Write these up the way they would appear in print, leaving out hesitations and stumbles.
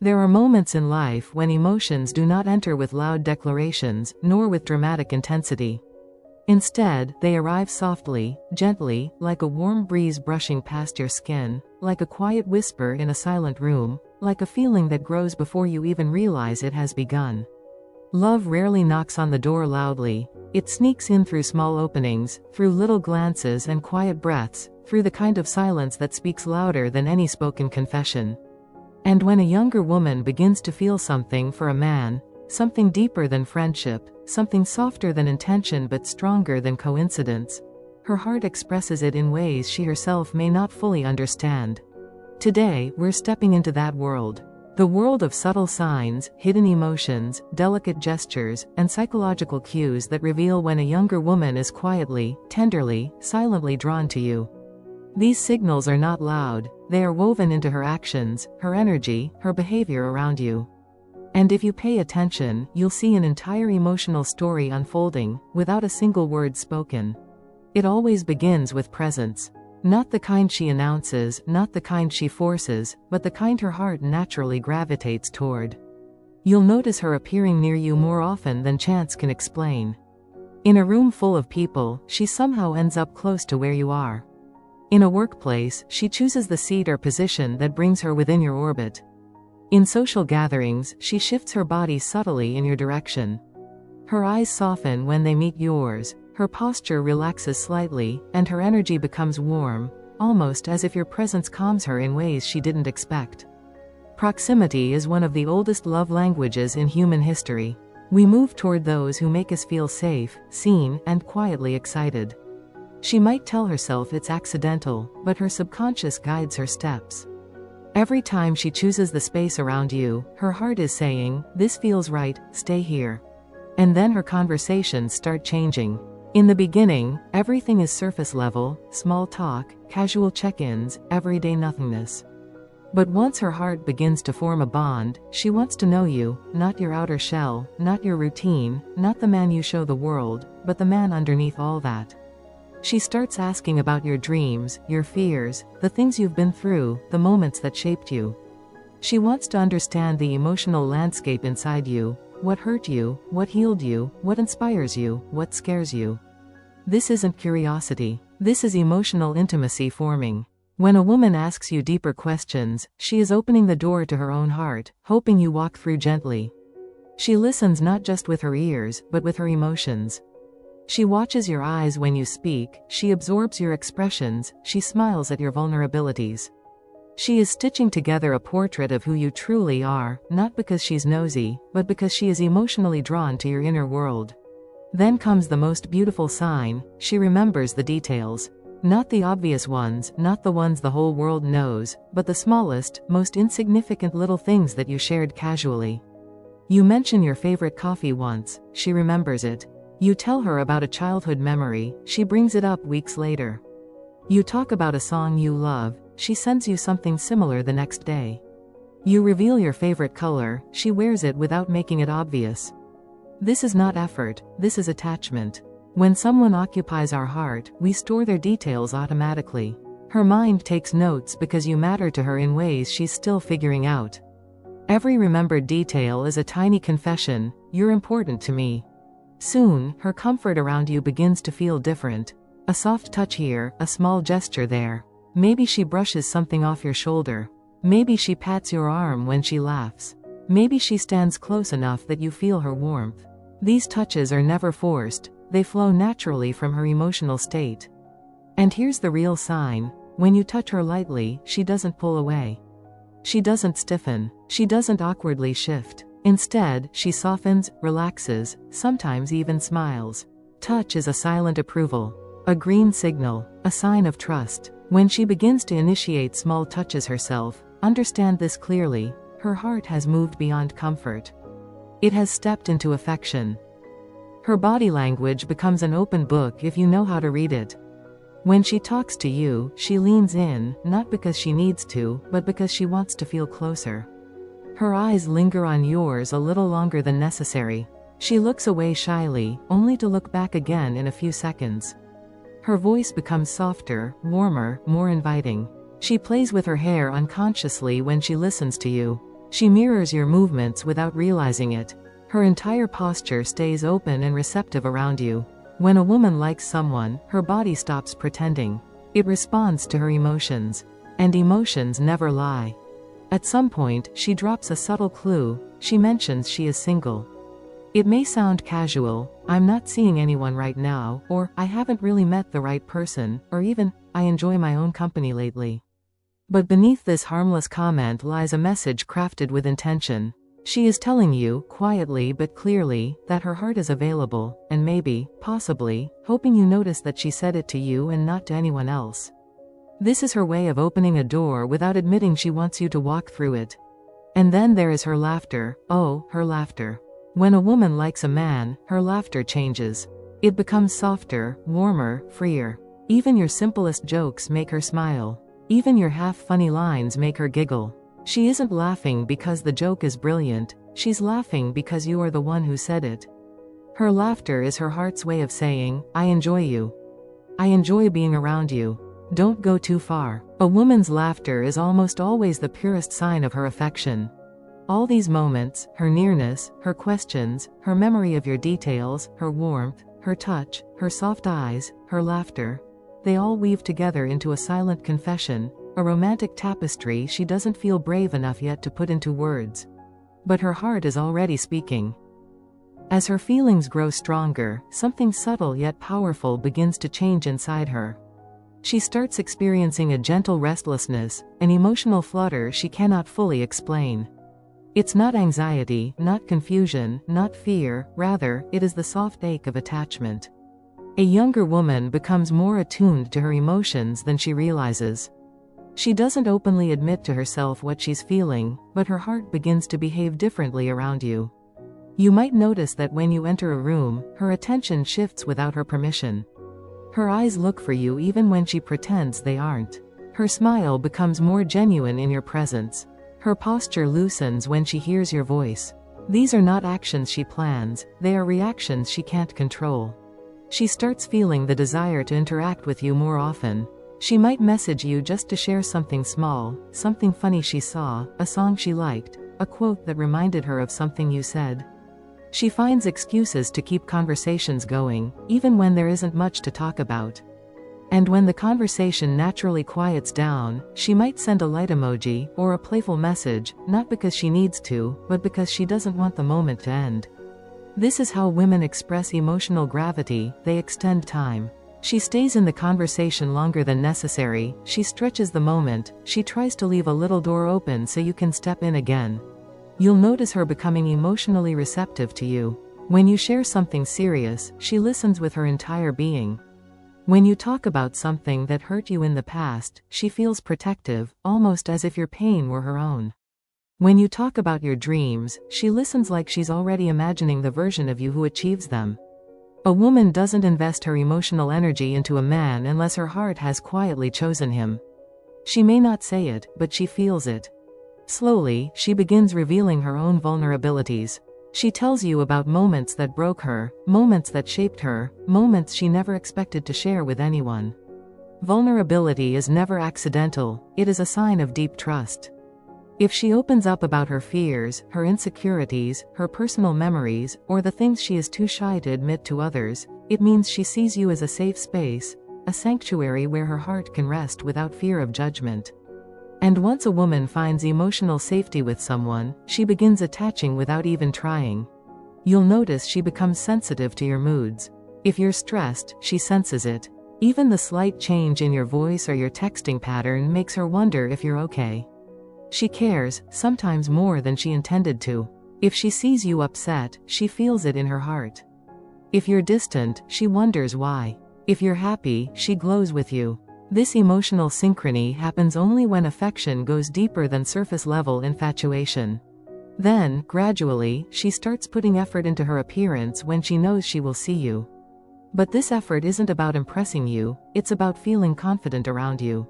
There are moments in life when emotions do not enter with loud declarations, nor with dramatic intensity. Instead, they arrive softly, gently, like a warm breeze brushing past your skin, like a quiet whisper in a silent room, like a feeling that grows before you even realize it has begun. Love rarely knocks on the door loudly. It sneaks in through small openings, through little glances and quiet breaths, through the kind of silence that speaks louder than any spoken confession. And when a younger woman begins to feel something for a man, something deeper than friendship, something softer than intention but stronger than coincidence, her heart expresses it in ways she herself may not fully understand. Today, we're stepping into that world. The world of subtle signs, hidden emotions, delicate gestures, and psychological cues that reveal when a younger woman is quietly, tenderly, silently drawn to you. These signals are not loud, they are woven into her actions, her energy, her behavior around you. And if you pay attention, you'll see an entire emotional story unfolding, without a single word spoken. It always begins with presence. Not the kind she announces, not the kind she forces, but the kind her heart naturally gravitates toward. You'll notice her appearing near you more often than chance can explain. In a room full of people, she somehow ends up close to where you are. In a workplace, she chooses the seat or position that brings her within your orbit. In social gatherings, she shifts her body subtly in your direction. Her eyes soften when they meet yours, her posture relaxes slightly, and her energy becomes warm, almost as if your presence calms her in ways she didn't expect. Proximity is one of the oldest love languages in human history. We move toward those who make us feel safe, seen, and quietly excited. She might tell herself it's accidental, but her subconscious guides her steps. Every time she chooses the space around you, her heart is saying, "This feels right, stay here." And then her conversations start changing. In the beginning, everything is surface level, small talk, casual check-ins, everyday nothingness. But once her heart begins to form a bond, she wants to know you, not your outer shell, not your routine, not the man you show the world, but the man underneath all that. She starts asking about your dreams, your fears, the things you've been through, the moments that shaped you. She wants to understand the emotional landscape inside you. What hurt you, what healed you, what inspires you, what scares you. This isn't curiosity. This is emotional intimacy forming. When a woman asks you deeper questions, she is opening the door to her own heart, hoping you walk through gently. She listens not just with her ears, but with her emotions. She watches your eyes when you speak, she absorbs your expressions, she smiles at your vulnerabilities. She is stitching together a portrait of who you truly are, not because she's nosy, but because she is emotionally drawn to your inner world. Then comes the most beautiful sign: she remembers the details. Not the obvious ones, not the ones the whole world knows, but the smallest, most insignificant little things that you shared casually. You mention your favorite coffee once, she remembers it. You tell her about a childhood memory, she brings it up weeks later. You talk about a song you love, she sends you something similar the next day. You reveal your favorite color, she wears it without making it obvious. This is not effort, this is attachment. When someone occupies our heart, we store their details automatically. Her mind takes notes because you matter to her in ways she's still figuring out. Every remembered detail is a tiny confession: you're important to me. Soon, her comfort around you begins to feel different. A soft touch here, a small gesture there. Maybe she brushes something off your shoulder. Maybe she pats your arm when she laughs. Maybe she stands close enough that you feel her warmth. These touches are never forced, they flow naturally from her emotional state. And here's the real sign: when you touch her lightly, she doesn't pull away. She doesn't stiffen. She doesn't awkwardly shift. Instead, she softens, relaxes, sometimes even smiles. Touch is a silent approval. A green signal. A sign of trust. When she begins to initiate small touches herself, understand this clearly: her heart has moved beyond comfort. It has stepped into affection. Her body language becomes an open book if you know how to read it. When she talks to you, she leans in, not because she needs to, but because she wants to feel closer. Her eyes linger on yours a little longer than necessary. She looks away shyly, only to look back again in a few seconds. Her voice becomes softer, warmer, more inviting. She plays with her hair unconsciously when she listens to you. She mirrors your movements without realizing it. Her entire posture stays open and receptive around you. When a woman likes someone, her body stops pretending. It responds to her emotions. And emotions never lie. At some point, she drops a subtle clue. She mentions she is single. It may sound casual, "I'm not seeing anyone right now," or "I haven't really met the right person," or even, "I enjoy my own company lately." But beneath this harmless comment lies a message crafted with intention. She is telling you, quietly but clearly, that her heart is available, and maybe, possibly, hoping you notice that she said it to you and not to anyone else. This is her way of opening a door without admitting she wants you to walk through it. And then there is her laughter. Oh, her laughter. When a woman likes a man, her laughter changes. It becomes softer, warmer, freer. Even your simplest jokes make her smile. Even your half-funny lines make her giggle. She isn't laughing because the joke is brilliant, she's laughing because you are the one who said it. Her laughter is her heart's way of saying, "I enjoy you. I enjoy being around you. Don't go too far." A woman's laughter is almost always the purest sign of her affection. All these moments, her nearness, her questions, her memory of your details, her warmth, her touch, her soft eyes, her laughter, they all weave together into a silent confession, a romantic tapestry she doesn't feel brave enough yet to put into words. But her heart is already speaking. As her feelings grow stronger, something subtle yet powerful begins to change inside her. She starts experiencing a gentle restlessness, an emotional flutter she cannot fully explain. It's not anxiety, not confusion, not fear, rather, it is the soft ache of attachment. A younger woman becomes more attuned to her emotions than she realizes. She doesn't openly admit to herself what she's feeling, but her heart begins to behave differently around you. You might notice that when you enter a room, her attention shifts without her permission. Her eyes look for you even when she pretends they aren't. Her smile becomes more genuine in your presence. Her posture loosens when she hears your voice. These are not actions she plans, they are reactions she can't control. She starts feeling the desire to interact with you more often. She might message you just to share something small, something funny she saw, a song she liked, a quote that reminded her of something you said. She finds excuses to keep conversations going, even when there isn't much to talk about. And when the conversation naturally quiets down, she might send a light emoji, or a playful message, not because she needs to, but because she doesn't want the moment to end. This is how women express emotional gravity, they extend time. She stays in the conversation longer than necessary, she stretches the moment, she tries to leave a little door open so you can step in again. You'll notice her becoming emotionally receptive to you. When you share something serious, she listens with her entire being. When you talk about something that hurt you in the past, she feels protective, almost as if your pain were her own. When you talk about your dreams, she listens like she's already imagining the version of you who achieves them. A woman doesn't invest her emotional energy into a man unless her heart has quietly chosen him. She may not say it, but she feels it. Slowly, she begins revealing her own vulnerabilities. She tells you about moments that broke her, moments that shaped her, moments she never expected to share with anyone. Vulnerability is never accidental, it is a sign of deep trust. If she opens up about her fears, her insecurities, her personal memories, or the things she is too shy to admit to others, it means she sees you as a safe space, a sanctuary where her heart can rest without fear of judgment. And once a woman finds emotional safety with someone, she begins attaching without even trying. You'll notice she becomes sensitive to your moods. If you're stressed, she senses it. Even the slight change in your voice or your texting pattern makes her wonder if you're okay. She cares, sometimes more than she intended to. If she sees you upset, she feels it in her heart. If you're distant, she wonders why. If you're happy, she glows with you. This emotional synchrony happens only when affection goes deeper than surface-level infatuation. Then, gradually, she starts putting effort into her appearance when she knows she will see you. But this effort isn't about impressing you, it's about feeling confident around you.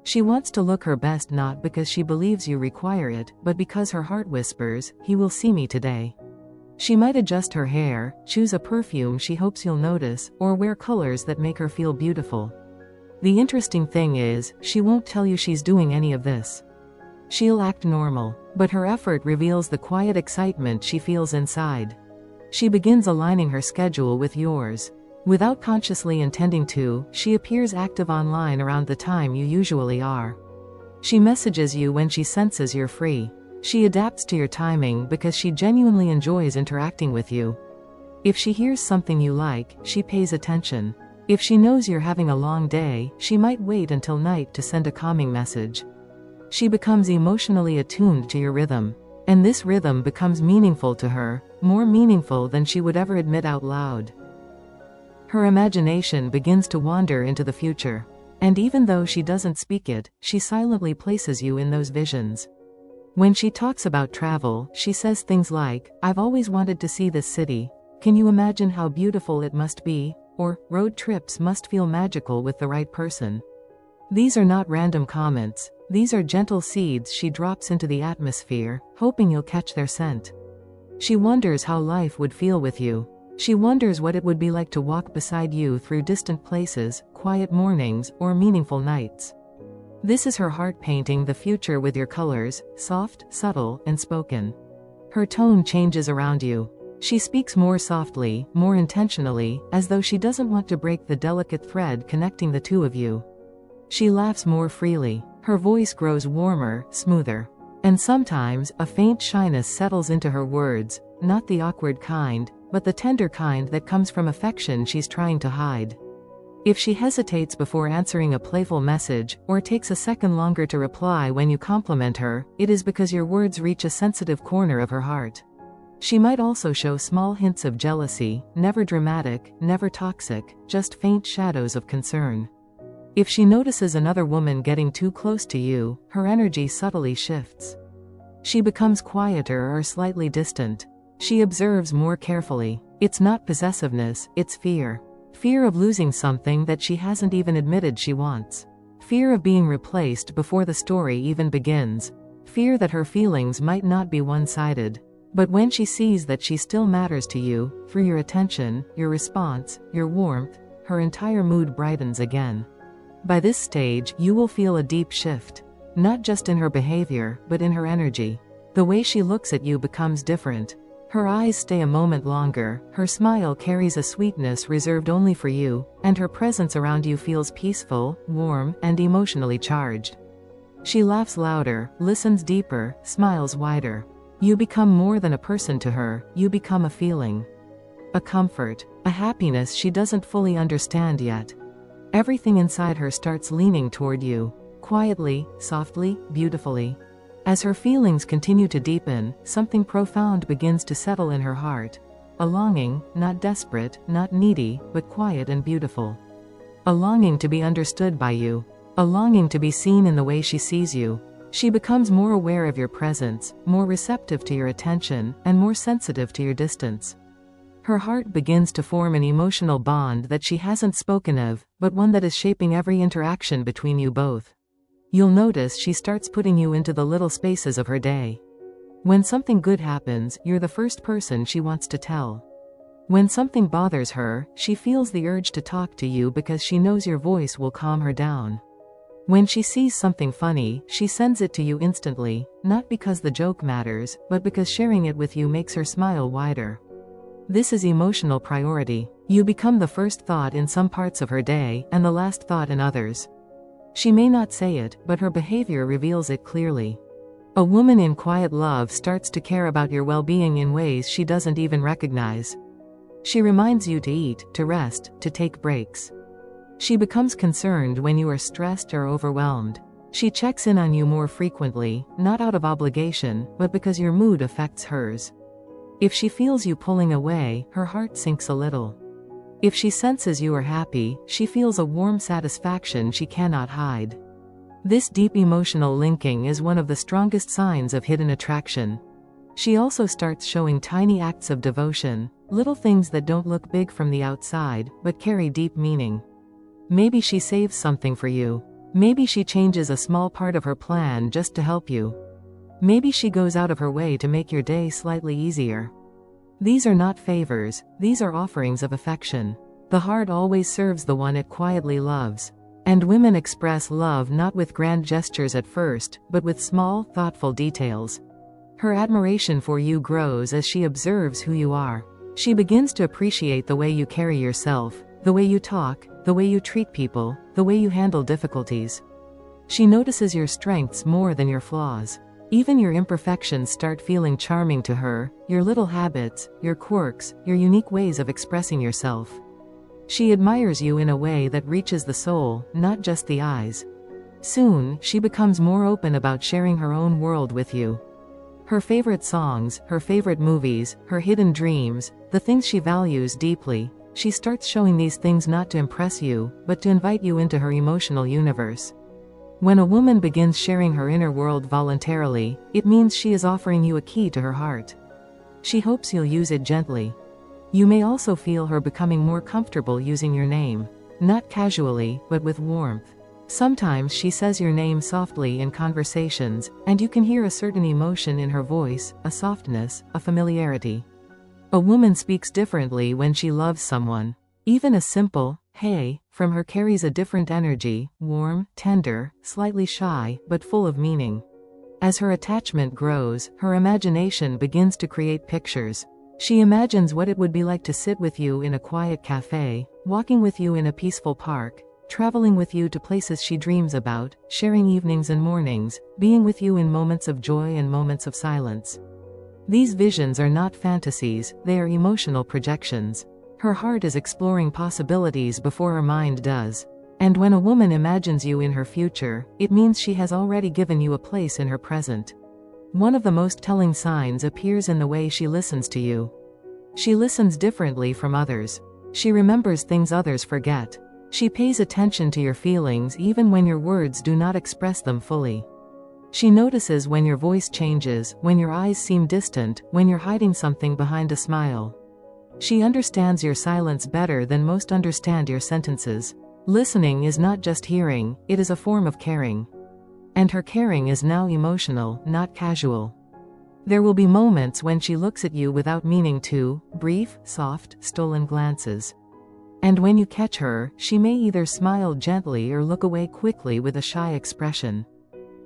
She wants to look her best not because she believes you require it, but because her heart whispers, "He will see me today." She might adjust her hair, choose a perfume she hopes you'll notice, or wear colors that make her feel beautiful. The interesting thing is, she won't tell you she's doing any of this. She'll act normal, but her effort reveals the quiet excitement she feels inside. She begins aligning her schedule with yours. Without consciously intending to, she appears active online around the time you usually are. She messages you when she senses you're free. She adapts to your timing because she genuinely enjoys interacting with you. If she hears something you like, she pays attention. If she knows you're having a long day, she might wait until night to send a calming message. She becomes emotionally attuned to your rhythm. And this rhythm becomes meaningful to her, more meaningful than she would ever admit out loud. Her imagination begins to wander into the future. And even though she doesn't speak it, she silently places you in those visions. When she talks about travel, she says things like, "I've always wanted to see this city. Can you imagine how beautiful it must be?" Or, "Road trips must feel magical with the right person." These are not random comments. These are gentle seeds she drops into the atmosphere, hoping you'll catch their scent. She wonders how life would feel with you. She wonders what it would be like to walk beside you through distant places, quiet mornings, or meaningful nights. This is her heart painting the future with your colors, soft, subtle, and spoken. Her tone changes around you. She speaks more softly, more intentionally, as though she doesn't want to break the delicate thread connecting the two of you. She laughs more freely. Her voice grows warmer, smoother. And sometimes, a faint shyness settles into her words, not the awkward kind, but the tender kind that comes from affection she's trying to hide. If she hesitates before answering a playful message, or takes a second longer to reply when you compliment her, it is because your words reach a sensitive corner of her heart. She might also show small hints of jealousy, never dramatic, never toxic, just faint shadows of concern. If she notices another woman getting too close to you, her energy subtly shifts. She becomes quieter or slightly distant. She observes more carefully. It's not possessiveness, it's fear. Fear of losing something that she hasn't even admitted she wants. Fear of being replaced before the story even begins. Fear that her feelings might not be one-sided. But when she sees that she still matters to you, through your attention, your response, your warmth, her entire mood brightens again. By this stage, you will feel a deep shift. Not just in her behavior, but in her energy. The way she looks at you becomes different. Her eyes stay a moment longer, her smile carries a sweetness reserved only for you, and her presence around you feels peaceful, warm, and emotionally charged. She laughs louder, listens deeper, smiles wider. You become more than a person to her, you become a feeling. A comfort, a happiness she doesn't fully understand yet. Everything inside her starts leaning toward you, quietly, softly, beautifully. As her feelings continue to deepen, something profound begins to settle in her heart. A longing, not desperate, not needy, but quiet and beautiful. A longing to be understood by you. A longing to be seen in the way she sees you. She becomes more aware of your presence, more receptive to your attention, and more sensitive to your distance. Her heart begins to form an emotional bond that she hasn't spoken of, but one that is shaping every interaction between you both. You'll notice she starts putting you into the little spaces of her day. When something good happens, you're the first person she wants to tell. When something bothers her, she feels the urge to talk to you because she knows your voice will calm her down. When she sees something funny, she sends it to you instantly, not because the joke matters, but because sharing it with you makes her smile wider. This is emotional priority. You become the first thought in some parts of her day, and the last thought in others. She may not say it, but her behavior reveals it clearly. A woman in quiet love starts to care about your well-being in ways she doesn't even recognize. She reminds you to eat, to rest, to take breaks. She becomes concerned when you are stressed or overwhelmed. She checks in on you more frequently, not out of obligation, but because your mood affects hers. If she feels you pulling away, her heart sinks a little. If she senses you are happy, she feels a warm satisfaction she cannot hide. This deep emotional linking is one of the strongest signs of hidden attraction. She also starts showing tiny acts of devotion, little things that don't look big from the outside, but carry deep meaning. Maybe she saves something for you. Maybe she changes a small part of her plan just to help you. Maybe she goes out of her way to make your day slightly easier. These are not favors, these are offerings of affection. The heart always serves the one it quietly loves. And women express love not with grand gestures at first, but with small, thoughtful details. Her admiration for you grows as she observes who you are. She begins to appreciate the way you carry yourself, the way you talk, the way you treat people, the way you handle difficulties. She notices your strengths more than your flaws. Even your imperfections start feeling charming to her, your little habits, your quirks, your unique ways of expressing yourself. She admires you in a way that reaches the soul, not just the eyes. Soon, she becomes more open about sharing her own world with you. Her favorite songs, her favorite movies, her hidden dreams, the things she values deeply, she starts showing these things not to impress you, but to invite you into her emotional universe. When a woman begins sharing her inner world voluntarily, it means she is offering you a key to her heart. She hopes you'll use it gently. You may also feel her becoming more comfortable using your name. Not casually, but with warmth. Sometimes she says your name softly in conversations, and you can hear a certain emotion in her voice, a softness, a familiarity. A woman speaks differently when she loves someone. Even a simple, "Hey," from her carries a different energy, warm, tender, slightly shy, but full of meaning. As her attachment grows, her imagination begins to create pictures. She imagines what it would be like to sit with you in a quiet cafe, walking with you in a peaceful park, traveling with you to places she dreams about, sharing evenings and mornings, being with you in moments of joy and moments of silence. These visions are not fantasies, they are emotional projections. Her heart is exploring possibilities before her mind does. And when a woman imagines you in her future, it means she has already given you a place in her present. One of the most telling signs appears in the way she listens to you. She listens differently from others. She remembers things others forget. She pays attention to your feelings even when your words do not express them fully. She notices when your voice changes, when your eyes seem distant, when you're hiding something behind a smile. She understands your silence better than most understand your sentences. Listening is not just hearing, it is a form of caring. And her caring is now emotional, not casual. There will be moments when she looks at you without meaning to, brief, soft, stolen glances. And when you catch her, she may either smile gently or look away quickly with a shy expression.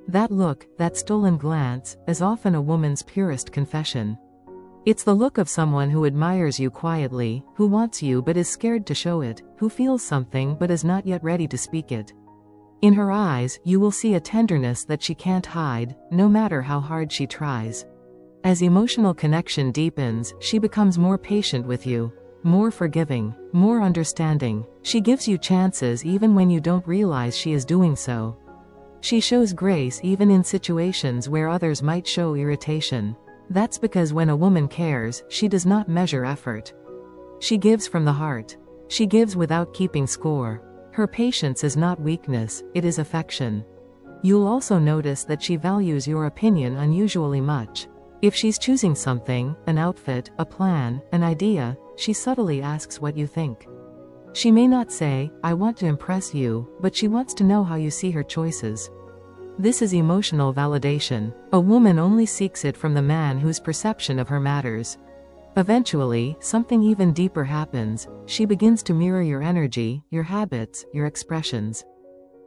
That look, that stolen glance, is often a woman's purest confession. It's the look of someone who admires you quietly, who wants you but is scared to show it, who feels something but is not yet ready to speak it. In her eyes, you will see a tenderness that she can't hide, no matter how hard she tries. As emotional connection deepens, she becomes more patient with you, more forgiving, more understanding. She gives you chances even when you don't realize she is doing so. She shows grace even in situations where others might show irritation. That's because when a woman cares, she does not measure effort. She gives from the heart. She gives without keeping score. Her patience is not weakness, it is affection. You'll also notice that she values your opinion unusually much. If she's choosing something, an outfit, a plan, an idea, she subtly asks what you think. She may not say, "I want to impress you," but she wants to know how you see her choices. This is emotional validation. A woman only seeks it from the man whose perception of her matters. Eventually, something even deeper happens. She begins to mirror your energy, your habits, your expressions.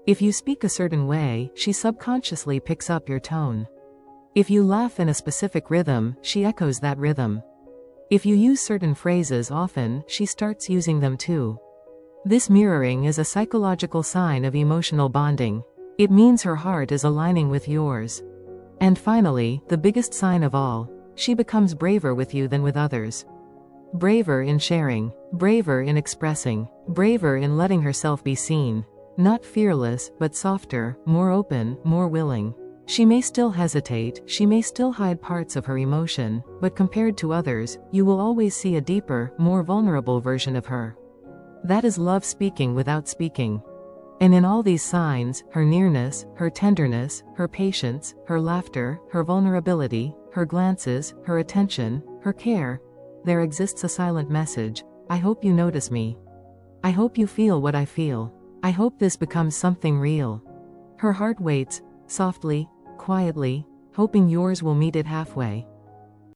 If you speak a certain way, she subconsciously picks up your tone. If you laugh in a specific rhythm, she echoes that rhythm. If you use certain phrases often, she starts using them too. This mirroring is a psychological sign of emotional bonding. It means her heart is aligning with yours. And finally, the biggest sign of all, she becomes braver with you than with others. Braver in sharing, braver in expressing, braver in letting herself be seen. Not fearless, but softer, more open, more willing. She may still hesitate, she may still hide parts of her emotion, but compared to others, you will always see a deeper, more vulnerable version of her. That is love speaking without speaking. And in all these signs, her nearness, her tenderness, her patience, her laughter, her vulnerability, her glances, her attention, her care, there exists a silent message. I hope you notice me. I hope you feel what I feel. I hope this becomes something real. Her heart waits, softly, quietly, hoping yours will meet it halfway.